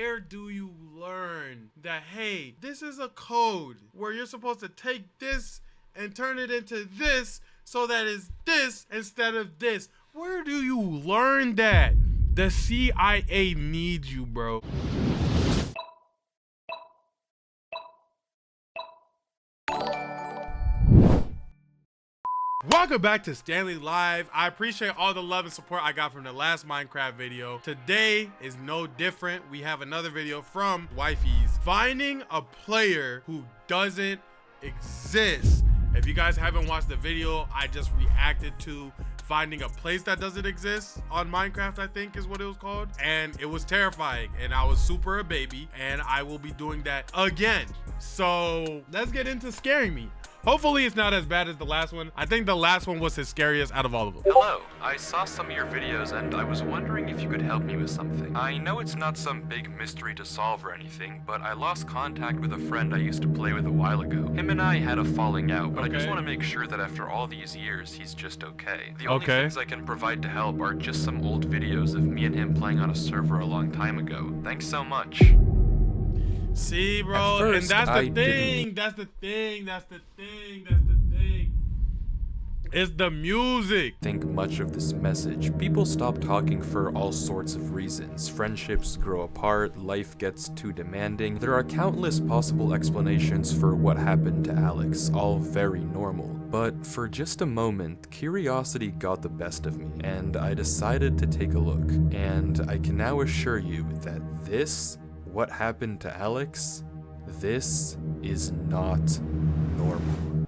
where do you learn that, hey, this is a code where you're supposed to take this and turn it into this so that it's this instead of this? Where do you learn that? The CIA needs you, bro. Welcome back to Stanley Live. I appreciate all the love and support I got from the last Minecraft video. Today is no different. We have another video from Wifey's, finding a player who doesn't exist. If you guys haven't watched the video, I just reacted to finding a place that doesn't exist on Minecraft, I think is what it was called. And it was terrifying and I was super a baby, and I will be doing that again. So let's get into scaring me. Hopefully it's not as bad as the last one. I think the last one was the scariest out of all of them. Hello, I saw some of your videos and I was wondering if you could help me with something. I know it's not some big mystery to solve or anything, but I lost contact with a friend I used to play with a while ago. Him and I had a falling out, but I just want to make sure that after all these years, he's just okay. The only things I can provide to help are just some old videos of me and him playing on a server a long time ago. Thanks so much. See, bro, first, and that's the thing. That's the thing. It's the music. Think much of this message. People stop talking for all sorts of reasons. Friendships grow apart, life gets too demanding. There are countless possible explanations for what happened to Alex, all very normal. But for just a moment, curiosity got the best of me, and I decided to take a look. And I can now assure you that what happened to Alex, this is not normal.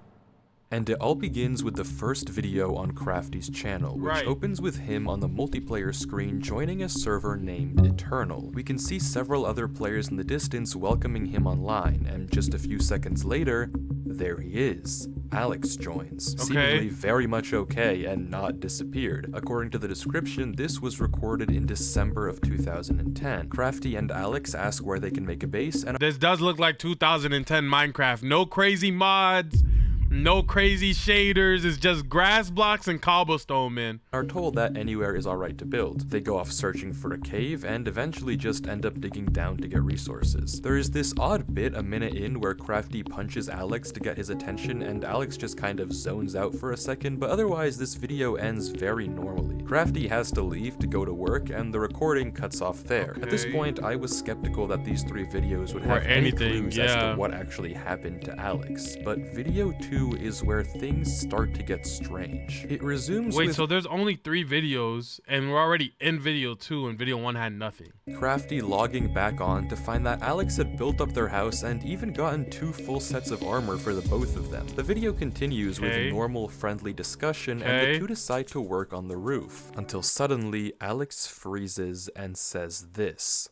And it all begins with the first video on Crafty's channel, which opens with him on the multiplayer screen joining a server named Eternal. We can see several other players in the distance welcoming him online, and just a few seconds later, there he is. Alex joins, seemingly very much okay and not disappeared. According to the description, this was recorded in December of 2010. Crafty and Alex ask where they can make a base, and this does look like 2010 Minecraft. No crazy mods, no crazy shaders, it's just grass blocks and cobblestone, man. Are told that anywhere is alright to build. They go off searching for a cave and eventually just end up digging down to get resources. There is this odd bit a minute in where Crafty punches Alex to get his attention and Alex just kind of zones out for a second, but otherwise this video ends very normally. Crafty has to leave to go to work and the recording cuts off there. At this point, I was skeptical that these three videos would have any clues as to what actually happened to Alex, but video 2 is where things start to get strange. It resumes so there's only 3 videos and we're already in video 2 and video 1 had nothing. Crafty logging back on to find that Alex had built up their house and even gotten 2 full sets of armor for the both of them. The video continues with normal friendly discussion and the two decide to work on the roof, until suddenly Alex freezes and says this.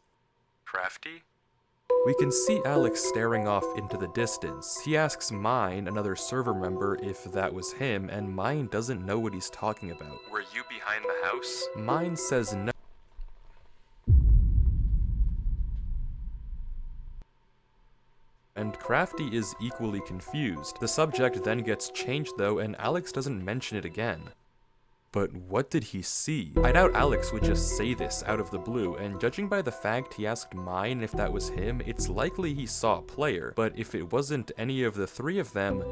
Crafty? We can see Alex staring off into the distance. He asks Mine, another server member, if that was him, and Mine doesn't know what he's talking about. Were you behind the house? Mine says no. And Crafty is equally confused. The subject then gets changed though, and Alex doesn't mention it again. But what did he see? I doubt Alex would just say this out of the blue, and judging by the fact he asked Mine if that was him, it's likely he saw a player. But if it wasn't any of the 3 of them,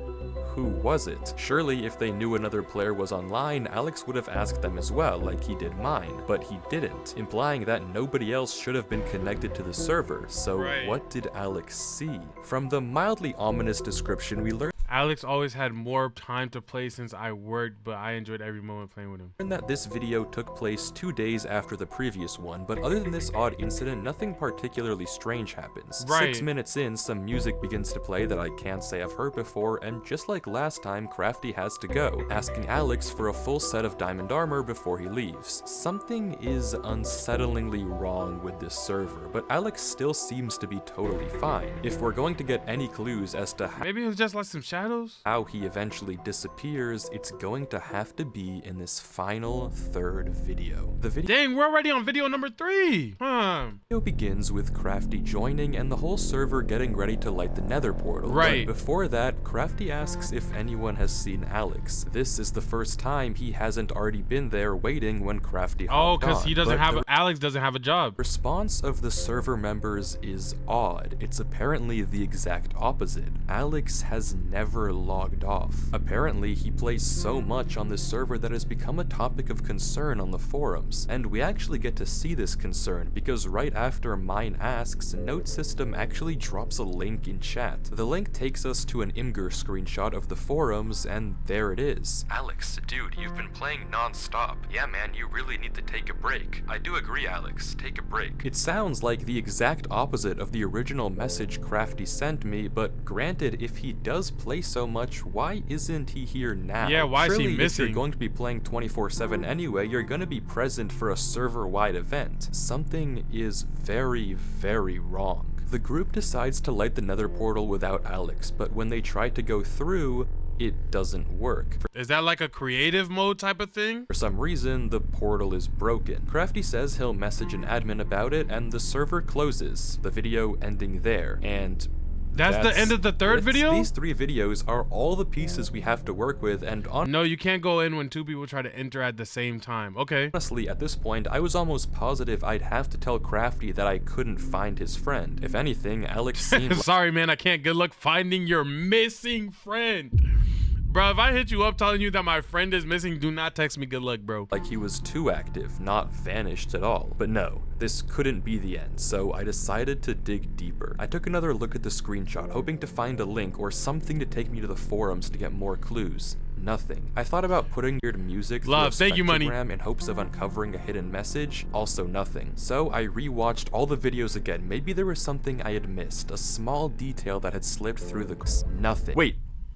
who was it? Surely if they knew another player was online, Alex would have asked them as well, like he did Mine, but he didn't, implying that nobody else should have been connected to the server. So what did Alex see? From the mildly ominous description, we learned Alex always had more time to play since I worked, but I enjoyed every moment playing with him. That this video took place 2 days after the previous one, but other than this odd incident, nothing particularly strange happens. 6 minutes in, some music begins to play that I can't say I've heard before, and just like last time, Crafty has to go, asking Alex for a full set of diamond armor before he leaves. Something is unsettlingly wrong with this server, but Alex still seems to be totally fine. If we're going to get any clues as to how— maybe it was just like some shadow shadows? How he eventually disappears, it's going to have to be in this final third video. The video Dang, we're already on video number 3. begins with Crafty joining and the whole server getting ready to light the nether portal. Right. But before that, Crafty asks if anyone has seen Alex. This is the first time he hasn't already been there waiting when Crafty Oh, hopped on. because he doesn't But have the Alex doesn't have a job. response of the server members is odd. It's apparently the exact opposite. Alex has never logged off. Apparently, he plays so much on this server that has become a topic of concern on the forums. And we actually get to see this concern because right after Mine asks, Note System actually drops a link in chat. The link takes us to an Imgur screenshot of the forums, and there it is. Alex, dude, you've been playing non-stop. Yeah, man, you really need to take a break. I do agree, Alex. Take a break. It sounds like the exact opposite of the original message Crafty sent me, but granted, if he does play so much, why isn't he here now? Yeah, why is he Surely, if missing? you're going to be playing 24/7 anyway, you're going to be present for a server-wide event. Something is very, very wrong. The group decides to light the nether portal without Alex, but when they try to go through, it doesn't work. Is that like a creative mode type of thing? For some reason, the portal is broken. Crafty says he'll message an admin about it, and the server closes, the video ending there. And That's the end of the third video? These 3 videos are all the pieces we have to work with, and No, you can't go in when 2 people try to enter at the same time. Okay. honestly, at this point, I was almost positive I'd have to tell Crafty that I couldn't find his friend. If anything, Alex seemed Sorry, man, I can't. Good luck finding your missing friend. Bro, if I hit you up telling you that my friend is missing, do not text me good luck, bro. like he was too active, not vanished at all. But no, this couldn't be the end, so I decided to dig deeper. I took another look at the screenshot, hoping to find a link or something to take me to the forums to get more clues. Nothing. I thought about putting weird music through a Thank you, money. spectrogram in hopes of uncovering a hidden message. Also nothing. So I rewatched all the videos again. Maybe there was something I had missed, a small detail that had slipped through the nothing.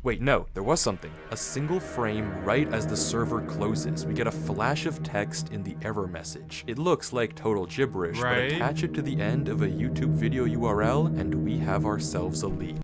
Wait, no, there was something. A single frame right as the server closes. We get a flash of text in the error message. It looks like total gibberish, Right. but attach it to the end of a YouTube video URL and we have ourselves a lead.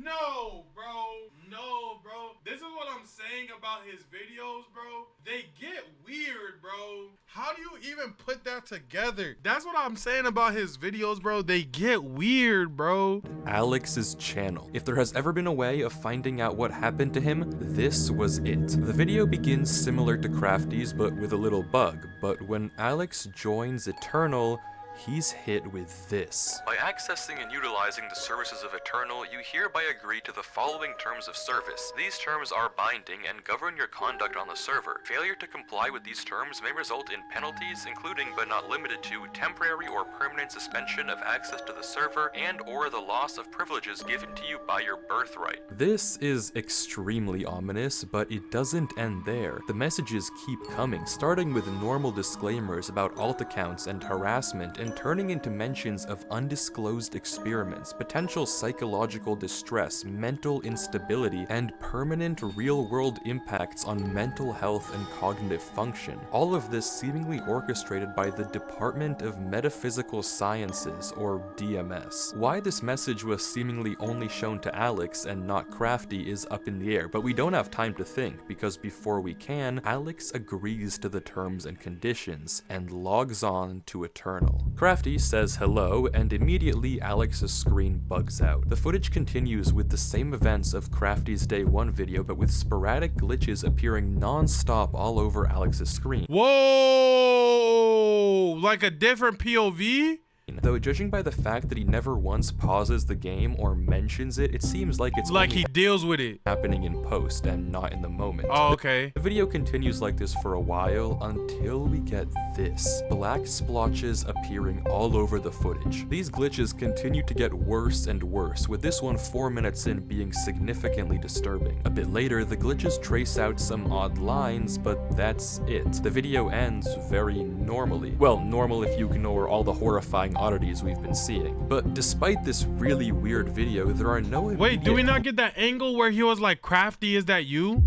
No, bro. No, bro. This is what I'm saying about his videos, bro. They get weird, bro. How do you even put that together? That's what I'm saying about his videos, bro. They get weird, bro. Alex's channel. If there has ever been a way of finding out what happened to him, this was it. The video begins similar to Crafty's, but with a little bug. But when Alex joins Eternal, he's hit with this. By accessing and utilizing the services of Eternal, you hereby agree to the following terms of service. These terms are binding and govern your conduct on the server. Failure to comply with these terms may result in penalties, including but not limited to temporary or permanent suspension of access to the server and or the loss of privileges given to you by your birthright. This is extremely ominous, but it doesn't end there. The messages keep coming, starting with normal disclaimers about alt accounts and harassment, and turning into mentions of undisclosed experiments, potential psychological distress, mental instability, and permanent real-world impacts on mental health and cognitive function. All of this seemingly orchestrated by the Department of Metaphysical Sciences, or DMS. Why this message was seemingly only shown to Alex and not Crafty is up in the air, but we don't have time to think, because before we can, Alex agrees to the terms and conditions, and logs on to Eternal. Crafty says hello, and immediately Alex's screen bugs out. The footage continues with the same events of Crafty's Day 1 video, but with sporadic glitches appearing non-stop all over Alex's screen. Whoa! Like a different POV? Though judging by the fact that he never once pauses the game or mentions it, it seems like it's Like only he deals with it. happening in post and not in the moment. Oh, okay. The video continues like this for a while until we get this. Black splotches appearing all over the footage. These glitches continue to get worse and worse, with this one 4 minutes in being significantly disturbing. A bit later, the glitches trace out some odd lines, but that's it. The video ends very normally. Well, normal if you ignore all the horrifying oddities we've been seeing. But despite this really weird video, there are no Wait, do we not get that angle where he was like, Crafty, is that you?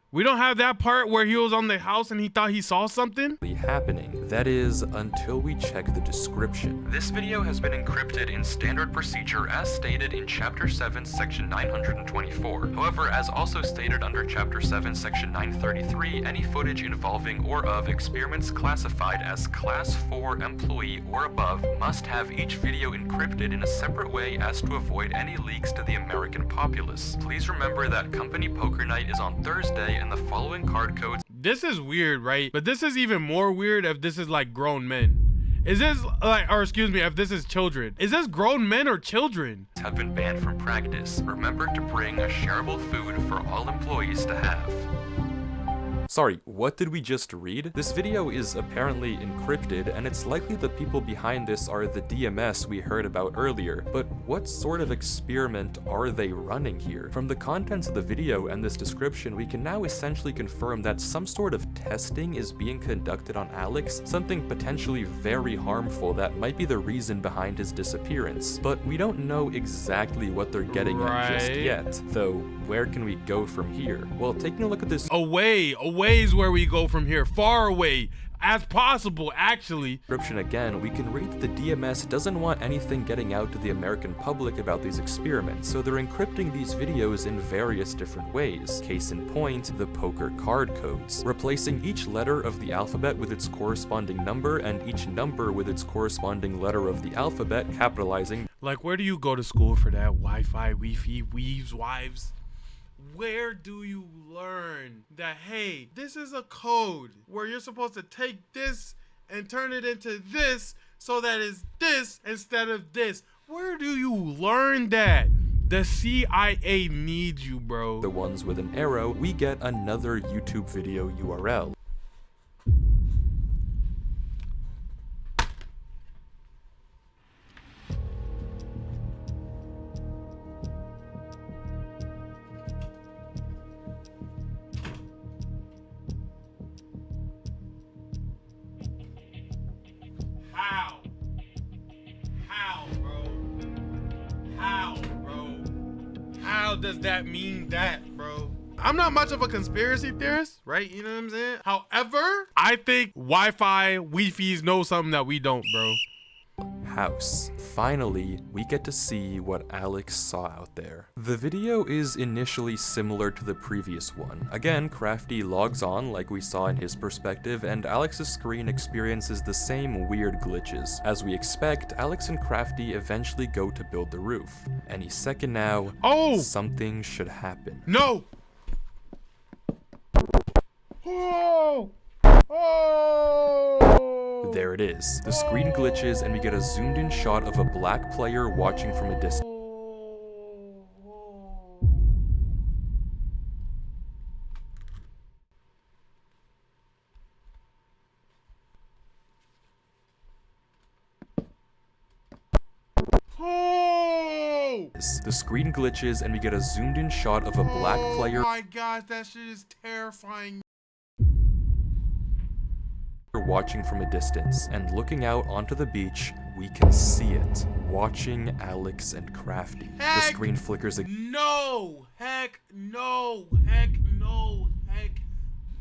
We don't have that part where he was on the house and he thought he saw something? Happening. That is, until we check the description. This video has been encrypted in standard procedure as stated in Chapter 7, Section 924. However, as also stated under Chapter 7, Section 933, any footage involving or of experiments classified as Class 4 employee or above must have each video encrypted in a separate way as to avoid any leaks to the American populace. Please remember that company poker night is on Thursday and the following card codes. This is weird, right? But this is even more weird if this is like grown men. Is this like, or excuse me, if this is children. Is this grown men or children? Have been banned from practice. Remember to bring a shareable food for all employees to have. Sorry, what did we just read? This video is apparently encrypted, and it's likely the people behind this are the DMS we heard about earlier, but what sort of experiment are they running here? From the contents of the video and this description, we can now essentially confirm that some sort of testing is being conducted on Alex, something potentially very harmful that might be the reason behind his disappearance. But we don't know exactly what they're getting at just yet, though where can we go from here? Well, taking a look at this Away is where we go from here, far away as possible, actually. Description again, we can read that the DMS doesn't want anything getting out to the American public about these experiments, so they're encrypting these videos in various different ways. Case in point, the poker card codes, replacing each letter of the alphabet with its corresponding number and each number with its corresponding letter of the alphabet, capitalizing. Like, where do you go to school for that? Wi-Fi, Wi-Fi, weaves, wives? Where do you learn that, hey, this is a code where you're supposed to take this and turn it into this so that it's this instead of this? Where do you learn that? The CIA needs you, bro. The ones with an arrow, we get another YouTube video URL. How does that mean that, bro? I'm not much of a conspiracy theorist, right? You know what I'm saying? However, I think Wi-Fi, Wi-Fi's know something that we don't, bro. House. Finally, we get to see what Alex saw out there. The video is initially similar to the previous one. Again, Crafty logs on like we saw in his perspective, and Alex's screen experiences the same weird glitches. As we expect, Alex and Crafty eventually go to build the roof. Any second now, something should happen. No! Oh! There it is. The screen glitches and we get a zoomed in shot of a black player watching from a distance. The screen glitches and we get a zoomed in shot of a black player. Oh my gosh, that shit is terrifying. Watching from a distance, and looking out onto the beach, we can see it, watching Alex and Crafty. The screen flickers again. No! Heck no! Heck no! Heck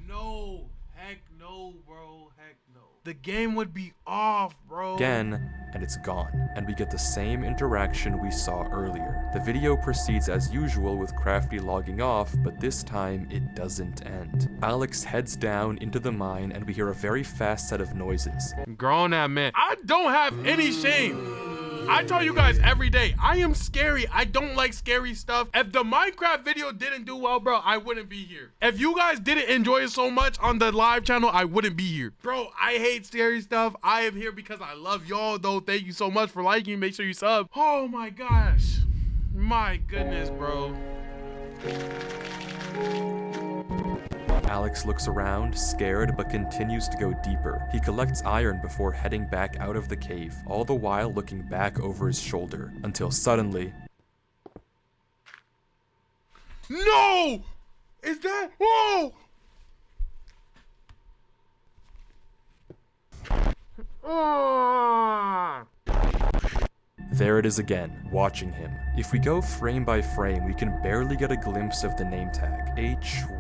no! Heck no, bro. Heck no. The game would be off, bro. Again, and it's gone, and we get the same interaction we saw earlier. The video proceeds as usual with Crafty logging off, but this time it doesn't end. Alex heads down into the mine and we hear a very fast set of noises. Grown ass man. I don't have any shame. I tell you guys every day, I am scary. I don't like scary stuff. If the Minecraft video didn't do well, bro, I wouldn't be here. If you guys didn't enjoy it so much on the live channel, I wouldn't be here. Bro, I hate scary stuff. I am here because I love y'all, though. Thank you so much for liking. Make sure you sub. Oh my gosh. My goodness, bro. Alex looks around, scared, but continues to go deeper. He collects iron before heading back out of the cave, all the while looking back over his shoulder, until suddenly... No! Is that... Whoa! There it is again, watching him. If we go frame by frame, we can barely get a glimpse of the name tag,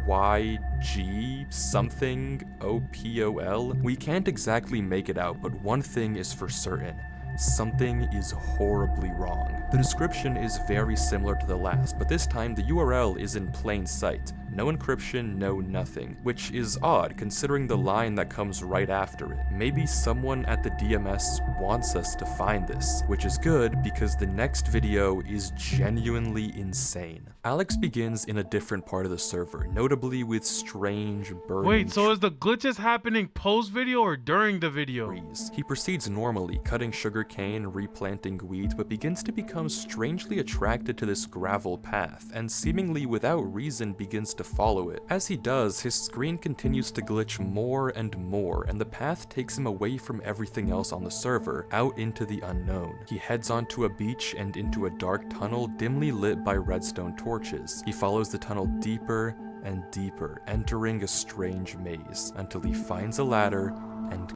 YG something OPOL? We can't exactly make it out, but one thing is for certain. Something is horribly wrong. The description is very similar to the last, but this time the URL is in plain sight. No encryption, no nothing, which is odd considering the line that comes right after it. Maybe someone at the DMS wants us to find this, which is good because the next video is genuinely insane. Alex begins in a different part of the server, notably with strange burning. Wait, so is the glitches happening post video or during the video? He proceeds normally, cutting sugarcane, replanting wheat, but begins to become strangely attracted to this gravel path, and seemingly without reason begins to follow it. As he does, his screen continues to glitch more and more, and the path takes him away from everything else on the server, out into the unknown. He heads onto a beach and into a dark tunnel dimly lit by redstone torches. He follows the tunnel deeper and deeper, entering a strange maze, until he finds a ladder and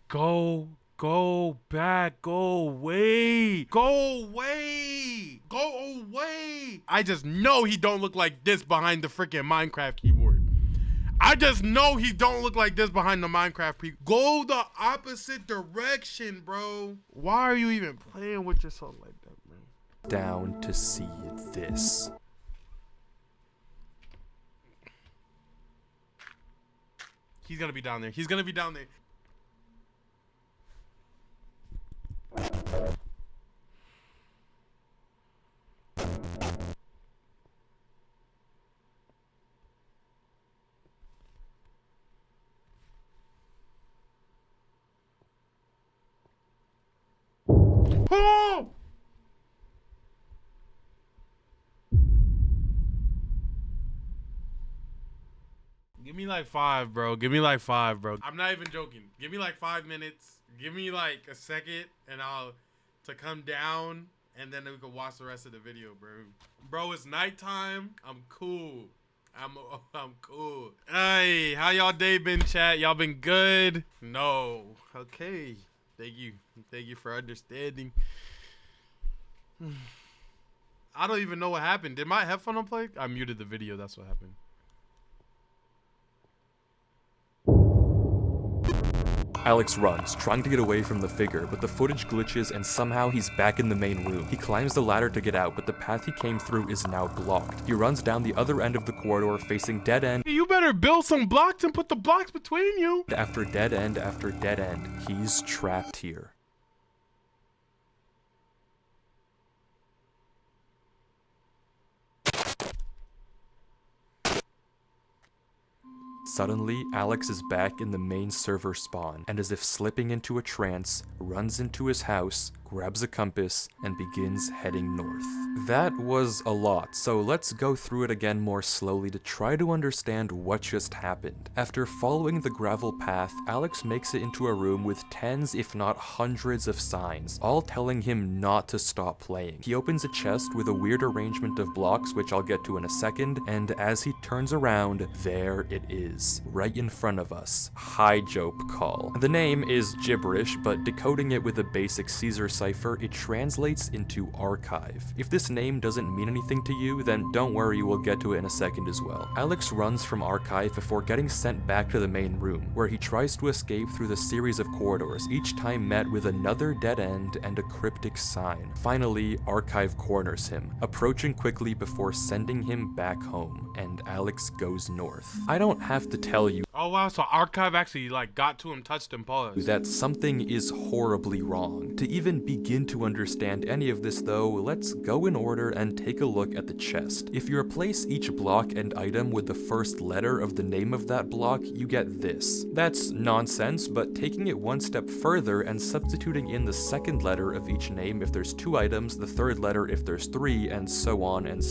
Go back, go away, go away, go away. I just know he don't look like this behind the freaking Minecraft keyboard. I just know he don't look like this behind the Minecraft Go the opposite direction, bro. Why are you even playing with yourself like that, man? down to see this. He's gonna be down there. He's gonna be down there. Oh! Give me like 5, bro. Give me like 5, bro. I'm not even joking. Give me like 5 minutes. Give me like a second and I'll to come down and then we can watch the rest of the video, bro. Bro, it's nighttime. I'm cool. I'm cool. Hey, how y'all day been, chat? Y'all been good? No. Okay. Thank you. Thank you for understanding. I don't even know what happened. Did my headphone unplug? I muted the video. That's what happened. Alex runs, trying to get away from the figure, but the footage glitches and somehow he's back in the main room. He climbs the ladder to get out, but the path he came through is now blocked. He runs down the other end of the corridor, facing dead end. You better build some blocks and put the blocks between you. After dead end, he's trapped here. Suddenly, Alex is back in the main server spawn, and as if slipping into a trance, runs into his house, grabs a compass, and begins heading north. That was a lot, so let's go through it again more slowly to try to understand what just happened. After following the gravel path, Alex makes it into a room with tens if not hundreds of signs, all telling him not to stop playing. He opens a chest with a weird arrangement of blocks, which I'll get to in a second, and as he turns around, there it is, right in front of us. High Jope call. The name is gibberish, but decoding it with a basic Caesar cipher, it translates into archive. If this name doesn't mean anything to you, then don't worry, we'll get to it in a second as well. Alex runs from archive before getting sent back to the main room, where he tries to escape through the series of corridors, each time met with another dead end and a cryptic sign. Finally, archive corners him, approaching quickly before sending him back home, and Alex goes north. I don't have to tell you Oh wow, so archive actually like got to him, touched him, paused. that something is horribly wrong. To even begin to understand any of this though, let's go in order and take a look at the chest. If you replace each block and item with the first letter of the name of that block, you get this. That's nonsense, but taking it one step further and substituting in the second letter of each name if there's 2 items, the third letter if there's 3, and so on and so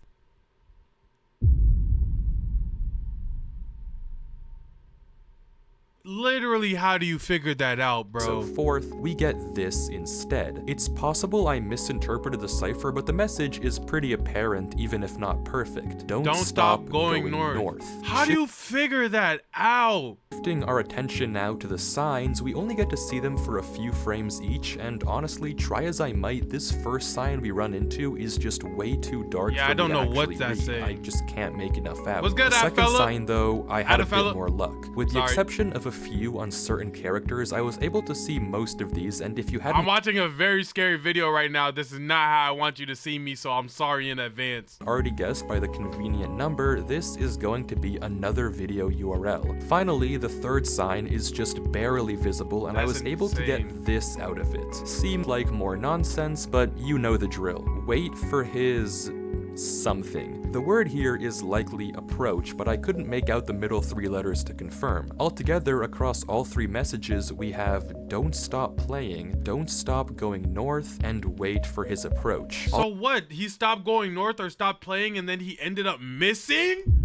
literally, how do you figure that out, bro? So fourth, we get this instead. It's possible I misinterpreted the cipher, but the message is pretty apparent, even if not perfect. Don't stop going north. How do you figure that out? Shifting our attention now to the signs, we only get to see them for a few frames each, and honestly, try as I might, this first sign we run into is just way too dark for I don't me know to what actually that's read. saying. I just can't make enough out. What's good, the second fella? sign, though, I had a bit fella? more luck. With the exception of a few uncertain characters, I was able to see most of these, and if you hadn't— I'm watching a very scary video right now. This is not how I want you to see me, so I'm sorry in advance. already guessed by the convenient number, this is going to be another video URL. Finally, the third sign is just barely visible, and I was able to get this out of it. Seemed like more nonsense, but you know the drill. Wait for his something. The word here is likely approach, but I couldn't make out the middle three letters to confirm. Altogether, across all three messages, we have don't stop playing, don't stop going north, and wait for his approach. So what? He stopped going north or stopped playing and then he ended up missing?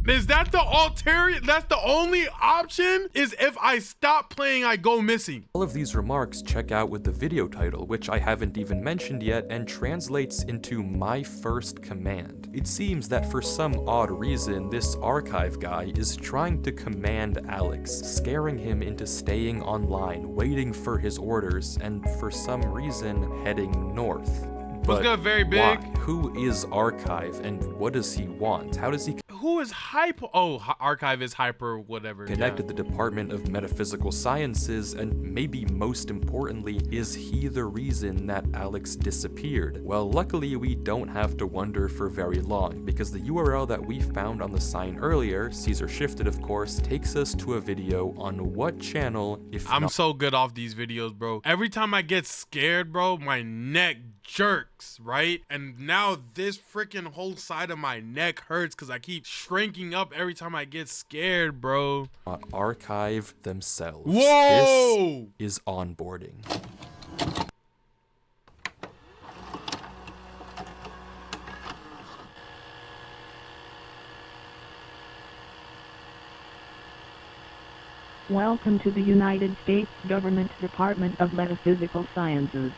Is that the ulterior? That's the only option? Is if I stop playing, I go missing? All of these remarks check out with the video title, which I haven't even mentioned yet, and translates into my first command. It seems that for some odd reason, this archive guy is trying to command Alex, scaring him into staying online, waiting for his orders, and for some reason, heading north. What's good, very big? Why? Who is Archive, and what does he want? How does he who is Hyper? Oh, Archive is Hyper, whatever. connected the Department of Metaphysical Sciences, and maybe most importantly, is he the reason that Alex disappeared? Well, luckily we don't have to wonder for very long, because the URL that we found on the sign earlier, Caesar shifted of course, takes us to a video on what channel, if I'm so good off these videos, bro. Every time I get scared, bro, my neck jerks, right? And now this freaking whole side of my neck hurts because I keep shrinking up every time I get scared, bro. Archive themselves. Whoa! This is onboarding. Welcome to the United States Government Department of Metaphysical Sciences.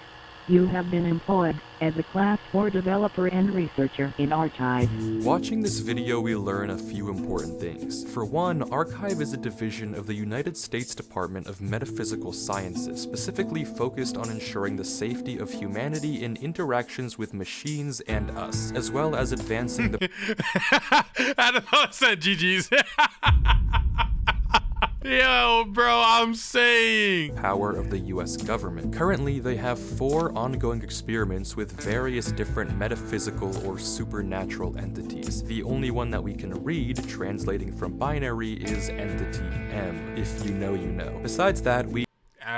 You have been employed as a Class 4 developer and researcher in Archive. Watching this video, we learn a few important things. For one, Archive is a division of the United States Department of Metaphysical Sciences, specifically focused on ensuring the safety of humanity in interactions with machines and us, as well as advancing the— I don't know, I said GG's. Yo, bro, I'm saying power of the US government. Currently, they have 4 ongoing experiments with various different metaphysical or supernatural entities. The only one that we can read, translating from binary, is Entity M. If you know, you know. Besides that,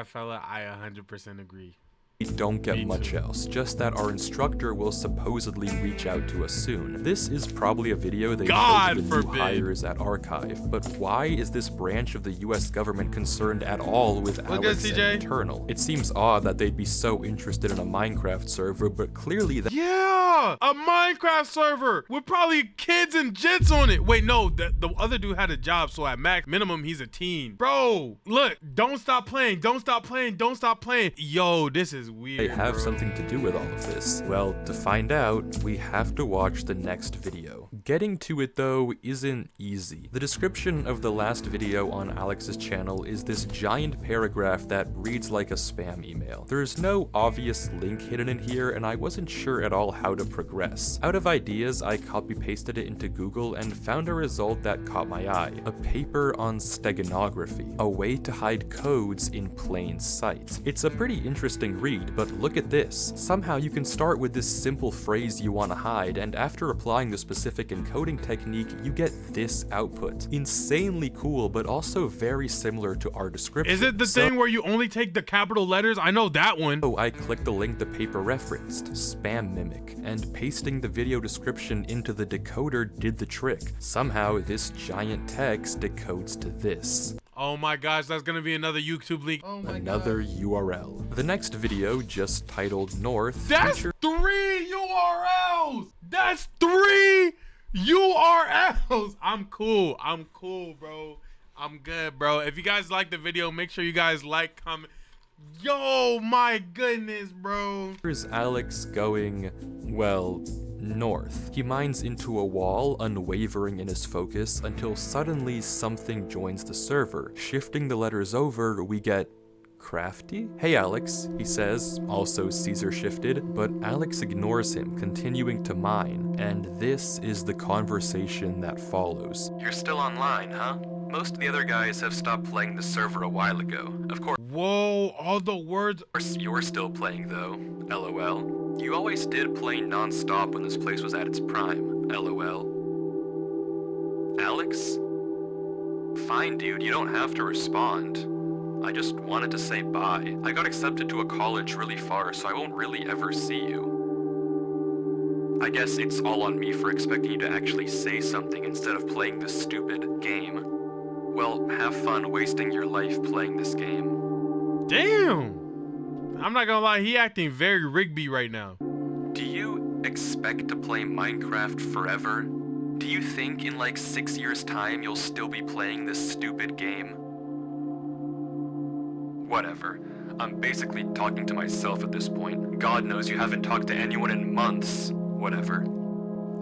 fella, I 100% agree. We don't get much else, just that our instructor will supposedly reach out to us soon. This is probably a video they show to the new hires at Archive, but why is this branch of the US government concerned at all with Alex and Eternal? It seems odd that they'd be so interested in a Minecraft server, but clearly yeah, a Minecraft server with probably kids and jits on it. Wait, no, the other dude had a job, so at max minimum, he's a teen. Bro, look, don't stop playing, don't stop playing, don't stop playing. Yo, this is weird. They have bro. something to do with all of this. Well, to find out, we have to watch the next video. Getting to it though isn't easy. The description of the last video on Alex's channel is this giant paragraph that reads like a spam email. There's no obvious link hidden in here, and I wasn't sure at all how to progress. Out of ideas, I copy-pasted it into Google and found a result that caught my eye. A paper on steganography, a way to hide codes in plain sight. It's a pretty interesting read, but look at this. Somehow you can start with this simple phrase you want to hide, and after applying the specific encoding technique, you get this output. Insanely cool, but also very similar to our description. Is it the thing where you only take the capital letters? I know that one. So I clicked the link the paper referenced, spam mimic, and pasting the video description into the decoder did the trick. Somehow this giant text decodes to this. Oh my gosh, that's gonna be another YouTube link. Oh my Another URL. The next video, just titled North, that's 3 URLs! That's 3 URLs! I'm cool, bro. I'm good, bro. If you guys like the video, make sure you guys like, comment. Yo, my goodness, bro. Here's Alex going, well, north. He mines into a wall, unwavering in his focus, until suddenly something joins the server. Shifting the letters over, we get Crafty? Hey Alex, he says, also Caesar shifted, but Alex ignores him, continuing to mine, and this is the conversation that follows. You're still online, huh? Most of the other guys have stopped playing the server a while ago. Of course, Whoa, all the words. you're still playing though. LOL. You always did play non-stop when this place was at its prime. LOL. Alex? Fine, dude, you don't have to respond. I just wanted to say bye. I got accepted to a college really far, so I won't really ever see you. I guess it's all on me for expecting you to actually say something instead of playing this stupid game. Well, have fun wasting your life playing this game. Damn. I'm not gonna lie, he acting very Rigby right now. Do you expect to play Minecraft forever? Do you think in like 6 years' time you'll still be playing this stupid game? Whatever. I'm basically talking to myself at this point. God knows you haven't talked to anyone in months. Whatever.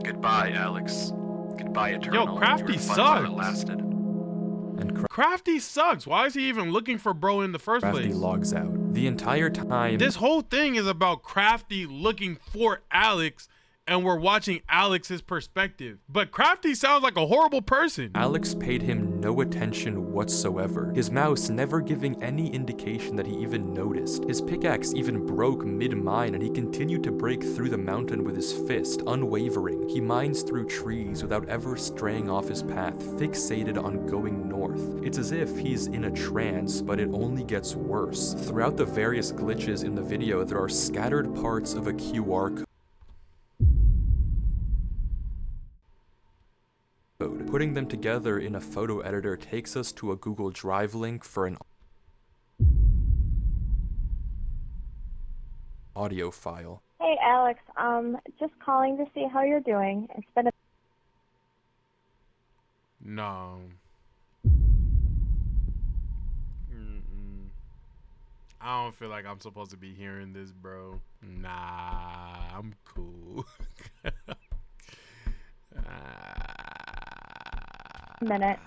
Goodbye, Alex. Goodbye, Eternal. Yo, Crafty You were fun while it sucks. lasted. And Crafty sucks. Why is he even looking for bro in the first Crafty place? logs out. The entire time, This whole thing is about Crafty looking for Alex, and we're watching Alex's perspective. But Crafty sounds like a horrible person. Alex paid him no attention whatsoever, his mouse never giving any indication that he even noticed. His pickaxe even broke mid-mine, and he continued to break through the mountain with his fist, unwavering. He mines through trees without ever straying off his path, fixated on going north. It's as if he's in a trance, but it only gets worse. Throughout the various glitches in the video, there are scattered parts of a QR code. Putting them together in a photo editor takes us to a Google Drive link for an audio file. Hey Alex, just calling to see how you're doing. It's been a No. I don't feel like I'm supposed to be hearing this, bro. Nah, I'm cool. minute.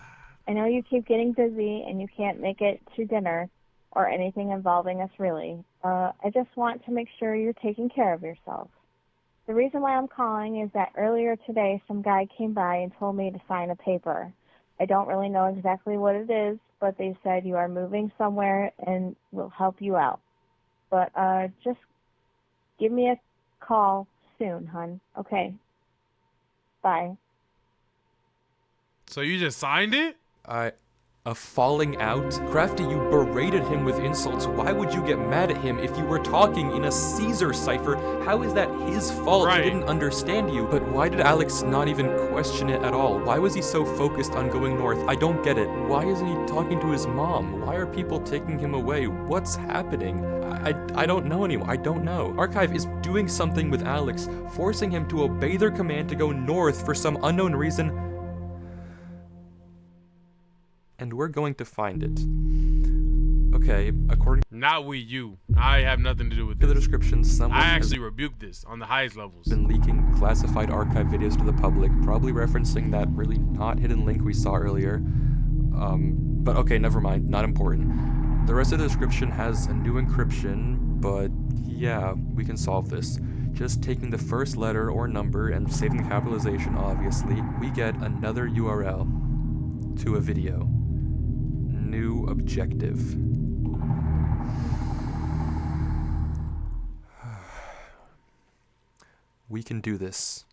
I know you keep getting busy and you can't make it to dinner or anything involving us really. I just want to make sure you're taking care of yourself. The reason why I'm calling is that earlier today some guy came by and told me to sign a paper. I don't really know exactly what it is, but they said you are moving somewhere and we'll help you out. But just give me a call soon, hun. Okay. Bye. So you just signed it? A falling out? Crafty, you berated him with insults. Why would you get mad at him if you were talking in a Caesar cipher? How is that his fault? Right. He didn't understand you. But why did Alex not even question it at all? Why was he so focused on going north? I don't get it. Why isn't he talking to his mom? Why are people taking him away? What's happening? I don't know anymore. I don't know. Archive is doing something with Alex, forcing him to obey their command to go north for some unknown reason. And we're going to find it. Okay, according Not with you. I have nothing to do with to the this. description, someone I has actually rebuked this on the highest levels. been leaking classified archive videos to the public, probably referencing that really not hidden link we saw earlier. But okay, never mind, not important. The rest of the description has a new encryption, but yeah, we can solve this. Just taking the first letter or number and saving the capitalization, obviously, we get another URL to a video. New objective. We can do this.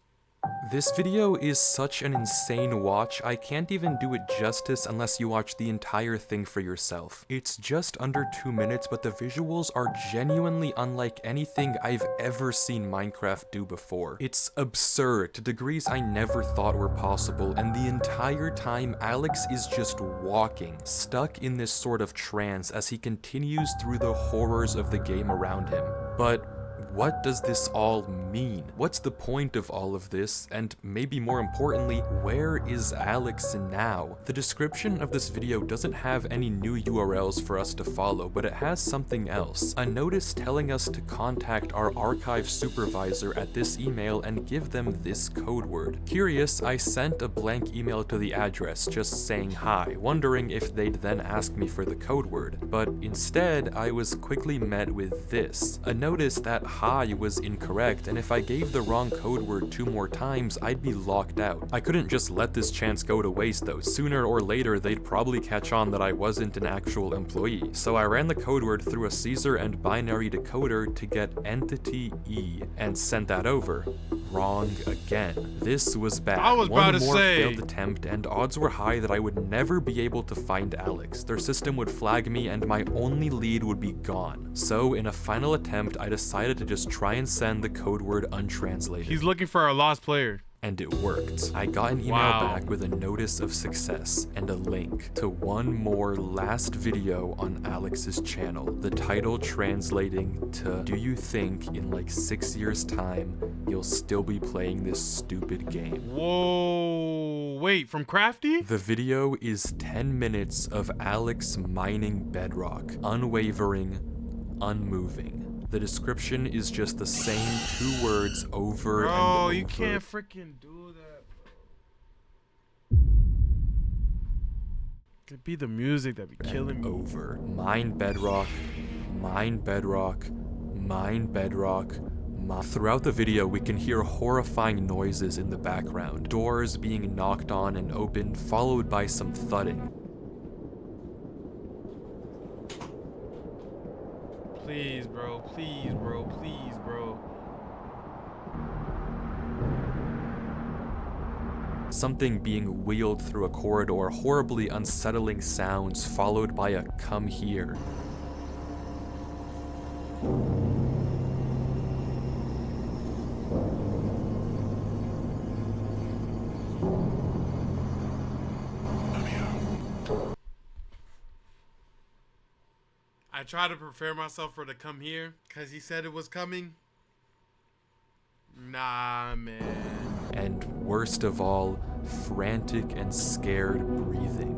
This video is such an insane watch, I can't even do it justice unless you watch the entire thing for yourself. It's just under 2 minutes, but the visuals are genuinely unlike anything I've ever seen Minecraft do before. It's absurd to degrees I never thought were possible, and the entire time Alex is just walking, stuck in this sort of trance as he continues through the horrors of the game around him. But What does this all mean? What's the point of all of this? And maybe more importantly, where is Alex now? The description of this video doesn't have any new URLs for us to follow, but it has something else. A notice telling us to contact our archive supervisor at this email and give them this code word. Curious, I sent a blank email to the address just saying hi, wondering if they'd then ask me for the code word. But instead, I was quickly met with this. A notice that hi was incorrect, and if I gave the wrong code word 2 more times, I'd be locked out. I couldn't just let this chance go to waste though. Sooner or later, they'd probably catch on that I wasn't an actual employee. So I ran the code word through a Caesar and binary decoder to get entity E and sent that over. Wrong again. This was bad. I was about to One more say. failed attempt, and odds were high that I would never be able to find Alex. Their system would flag me and my only lead would be gone. So in a final attempt, I decided to just try and send the code word untranslated. He's looking for a lost player. And it worked. I got an email back with a notice of success and a link to one more last video on Alex's channel. The title translating to, "Do you think in like 6 years time you'll still be playing this stupid game?" Whoa, wait, from Crafty? The video is 10 minutes of Alex mining bedrock, unwavering, unmoving. The description is just the same 2 words over and over. Bro, you can't freaking do that, bro. Could be the music that be killing me. Over. Mine bedrock, mine bedrock, mine bedrock. Throughout the video, we can hear horrifying noises in the background. Doors being knocked on and opened, followed by some thudding. Please, bro. Please, bro. Please, bro. Something being wheeled through a corridor, horribly unsettling sounds, followed by a "come here." I tried to prepare myself for the come here because he said it was coming. Nah, man. And worst of all, frantic and scared breathing.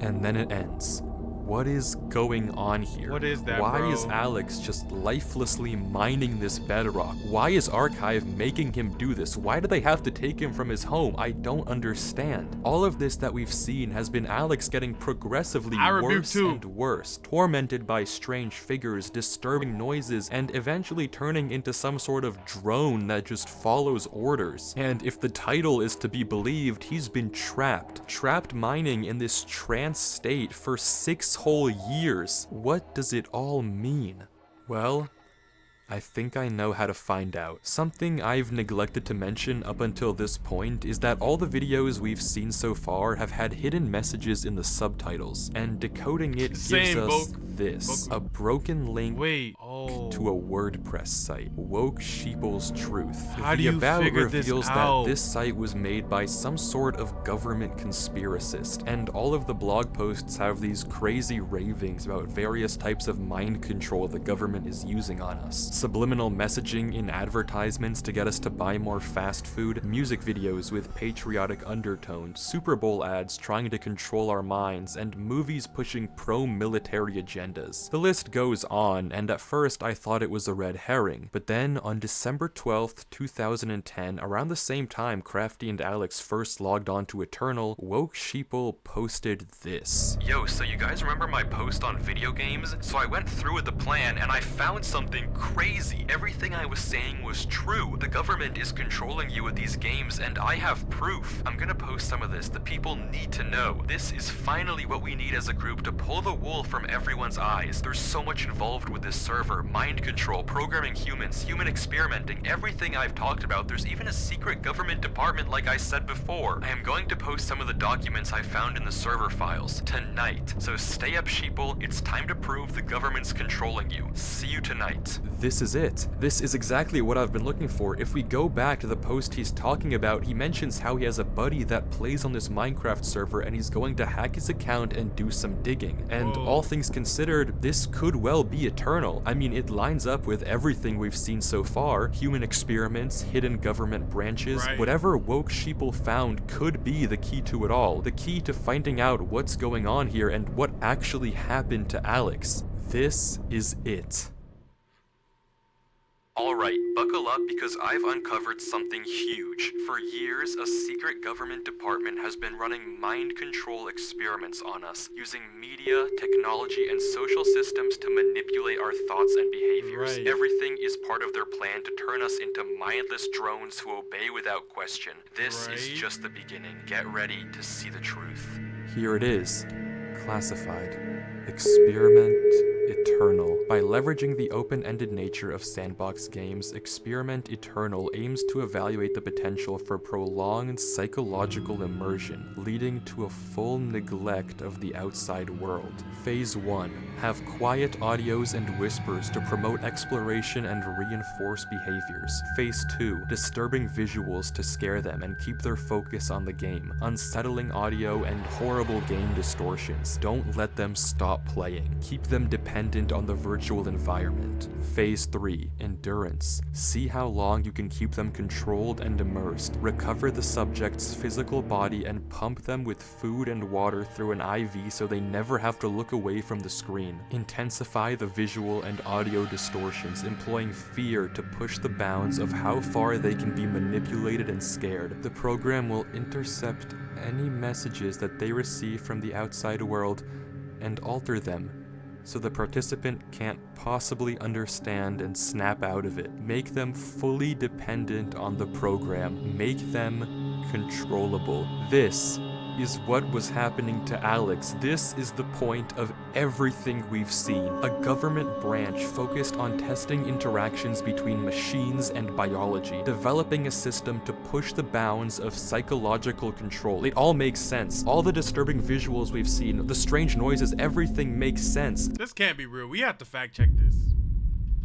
And then it ends. What is going on here? What is that, Why bro? is Alex just lifelessly mining this bedrock? Why is Archive making him do this? Why do they have to take him from his home? I don't understand. All of this that we've seen has been Alex getting progressively worse and worse, tormented by strange figures, disturbing noises, and eventually turning into some sort of drone that just follows orders. And if the title is to be believed, he's been trapped mining in this trance state for 6 whole years. What does it all mean? Well, I think I know how to find out. Something I've neglected to mention up until this point is that all the videos we've seen so far have had hidden messages in the subtitles, and decoding it gives us this, a broken link to a WordPress site, Woke Sheeple's Truth. How do the you about figure this reveals out? that this site was made by some sort of government conspiracist, and all of the blog posts have these crazy ravings about various types of mind control the government is using on us. Subliminal messaging in advertisements to get us to buy more fast food, music videos with patriotic undertones, Super Bowl ads trying to control our minds, and movies pushing pro-military agendas. The list goes on, and at first I thought it was a red herring, but then on December 12th, 2010, around the same time Crafty and Alex first logged on to Eternal, Woke Sheeple posted this. Yo, so you guys remember my post on video games? So I went through with the plan and I found something crazy. Everything I was saying was true. The government is controlling you with these games and I have proof. I'm gonna post some of this. The people need to know. This is finally what we need as a group to pull the wool from everyone's eyes. There's so much involved with this server. mind control, programming humans, human experimenting, everything I've talked about. There's even a secret government department like I said before. I am going to post some of the documents I found in the server files tonight. So stay up, sheeple. It's time to prove the government's controlling you. See you tonight. This is it. This is exactly what I've been looking for. If we go back to the post he's talking about, he mentions how he has a buddy that plays on this Minecraft server and he's going to hack his account and do some digging. And all things considered, this could well be eternal. I mean, it lines up with everything we've seen so far. Human experiments, hidden government branches, whatever woke sheeple found could be the key to it all. The key to finding out what's going on here and what actually happened to Alex. This is it. Alright, buckle up because I've uncovered something huge. For years, a secret government department has been running mind control experiments on us, using media, technology, and social systems to manipulate our thoughts and behaviors. Everything is part of their plan to turn us into mindless drones who obey without question. This is just the beginning. Get ready to see the truth. Here it is. Classified. Experiment Eternal. By leveraging the open-ended nature of sandbox games, Experiment Eternal aims to evaluate the potential for prolonged psychological immersion, leading to a full neglect of the outside world. Phase 1. Have quiet audios and whispers to promote exploration and reinforce behaviors. Phase 2. Disturbing visuals to scare them and keep their focus on the game. Unsettling audio and horrible game distortions. Don't let them stop playing. Keep them dependent on the virtual environment. Phase 3. Endurance. See how long you can keep them controlled and immersed. Recover the subject's physical body and pump them with food and water through an IV so they never have to look away from the screen. Intensify the visual and audio distortions, employing fear to push the bounds of how far they can be manipulated and scared. The program will intercept any messages that they receive from the outside world and alter them, so the participant can't possibly understand and snap out of it. Make them fully dependent on the program. Make them controllable. This is what was happening to Alex. This is the point of everything we've seen. A government branch focused on testing interactions between machines and biology, developing a system to push the bounds of psychological control. It all makes sense. All the disturbing visuals we've seen, the strange noises, everything makes sense. This can't be real. We have to fact check this.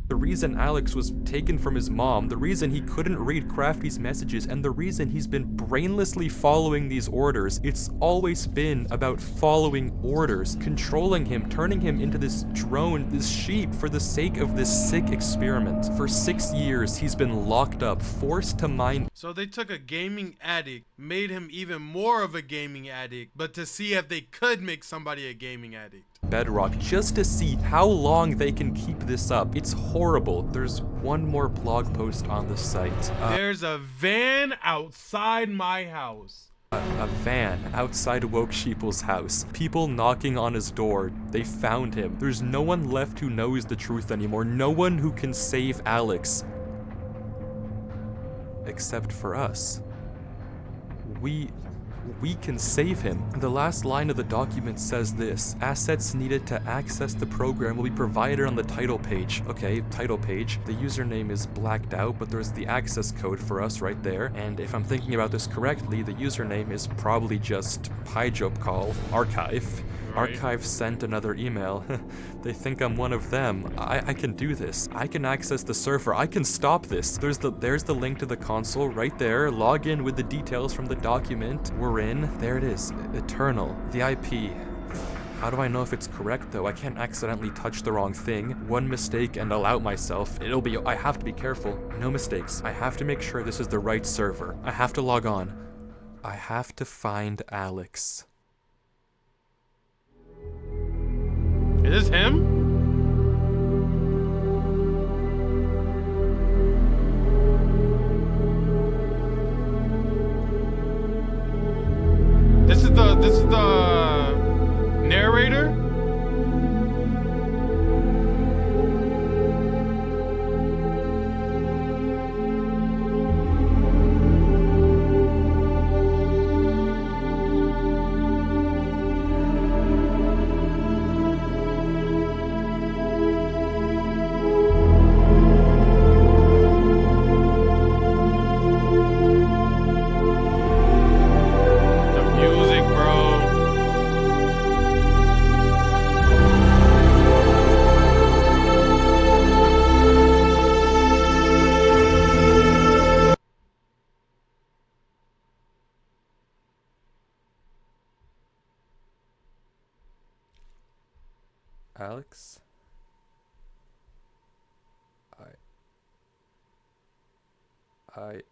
The reason Alex was taken from his mom, the reason he couldn't read Crafty's messages, and the reason he's been brainlessly following these orders, it's always been about following orders, controlling him, turning him into this drone, this sheep, for the sake of this sick experiment. For 6 years, he's been locked up, forced to mine. So they took a gaming addict, made him even more of a gaming addict, but to see if they could make somebody a gaming addict. Bedrock, just to see how long they can keep this up. It's horrible. There's one more blog post on the site. There's a van outside my house. A van outside Woke Sheeple's house. People knocking on his door. They found him. There's no one left who knows the truth anymore. No one who can save Alex. Except for us. We can save him. The last line of the document says this: assets needed to access the program will be provided on the title page. Okay, title page. The username is blacked out, but there's the access code for us right there. And if I'm thinking about this correctly, the username is probably just PyJobCall archive. Archive sent another email. They think I'm one of them. I can do this. I can access the server. I can stop this. There's the link to the console right there. Log in with the details from the document. We're in. There it is. Eternal. The IP. How do I know if it's correct though? I can't accidentally touch the wrong thing. One mistake and I'll out myself. I have to be careful. No mistakes. I have to make sure this is the right server. I have to log on. I have to find Alex. Is this him? This is the narrator? Alex? I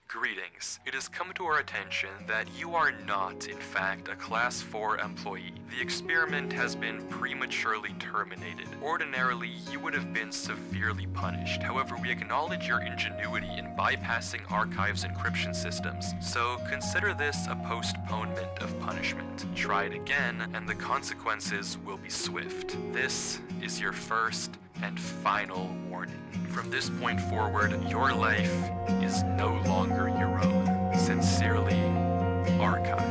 Greetings. It has come to our attention that you are not, in fact, a Class 4 employee. The experiment has been prematurely terminated. Ordinarily, you would have been severely punished. However, we acknowledge your ingenuity in bypassing Archive's encryption systems, so consider this a postponement of punishment. Try it again, and the consequences will be swift. This is your first and final warning. From this point forward, your life is no longer your own. Sincerely, Archive.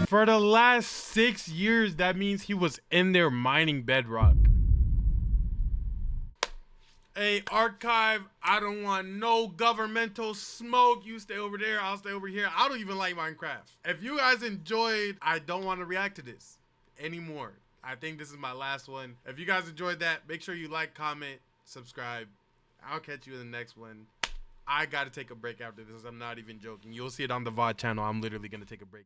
For the last 6 years, that means he was in there mining bedrock. Hey, Archive, I don't want no governmental smoke. You stay over there, I'll stay over here. I don't even like Minecraft. If you guys enjoyed, I don't want to react to this anymore. I think this is my last one. If you guys enjoyed that, make sure you like, comment, subscribe. I'll catch you in the next one. I gotta take a break after this. I'm not even joking. You'll see it on the VOD channel. I'm literally gonna take a break.